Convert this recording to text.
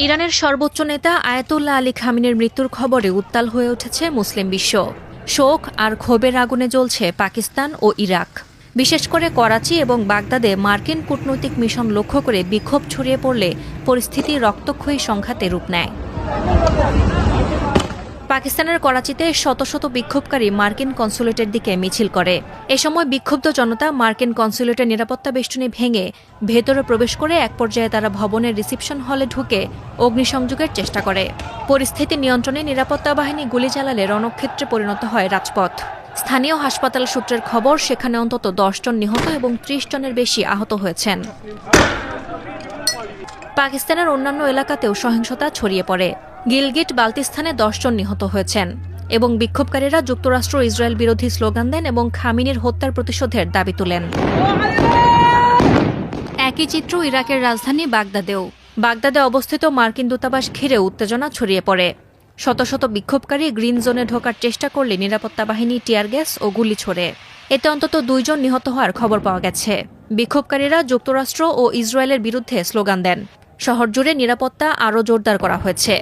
ইরানের সর্বোচ্চ নেতা আয়াতুল্লাহ আলী খামিনের মৃত্যুর খবরে উত্তাল হয়ে উঠেছে মুসলিম বিশ্ব। শোক আর ক্ষোভের আগুনে জ্বলছে পাকিস্তান ও ইরাক। বিশেষ করে করাচি এবং বাগদাদে মার্কিন কূটনৈতিক মিশন লক্ষ্য করে বিক্ষোভ ছড়িয়ে পড়লে পরিস্থিতি রক্তক্ষয়ী সংঘাতে রূপ নেয়। পাকিস্তানের করাচিতে শত শত বিক্ষোভকারী মার্কিন কনসুলেটের দিকে মিছিল করে। এ সময় বিক্ষুব্ধ জনতা মার্কিন কনসুলেটের নিরাপত্তা বেষ্টনী ভেঙে ভেতরে প্রবেশ করে এক পর্যায়ে তারা ভবনের রিসিপশন হলে ঢুকে অগ্নিসংযোগের চেষ্টা করে। পরিস্থিতি নিয়ন্ত্রণে নিরাপত্তা বাহিনী গুলি চালালে রণক্ষেত্রে পরিণত হয় রাজপথ। স্থানীয় হাসপাতাল সূত্রের খবর, সেখানে অন্তত 10 জন নিহত এবং 30 জনের বেশি আহত হয়েছেন। পাকিস্তানের অন্যান্য এলাকাতেও সহিংসতা ছড়িয়ে পড়ে। গিলগিট বাল্তিস্তানে 10 জন নিহত হয়েছেন এবং বিক্ষোভকারীরা যুক্তরাষ্ট্র ইসরায়েল বিরোধী স্লোগান দেন এবং খামিনির হত্যার প্রতিশোধের দাবি তোলেন। একই চিত্র ইরাকের রাজধানী বাগদাদেও। বাগদাদে অবস্থিত মার্কিন দূতাবাস ঘিরে উত্তেজনা ছড়িয়ে পড়ে। শত শত বিক্ষোভকারী গ্রিন জোনে ঢোকার চেষ্টা করলে নিরাপত্তা বাহিনী টিয়ার গ্যাস ও গুলি ছোড়ে। এতে অন্তত 2 জন নিহত হওয়ার খবর পাওয়া গেছে। বিক্ষোভকারীরা যুক্তরাষ্ট্র ও ইসরায়েলের বিরুদ্ধে স্লোগান দেন। শহর জুড়ে নিরাপত্তা আরও জোরদার করা হয়েছে।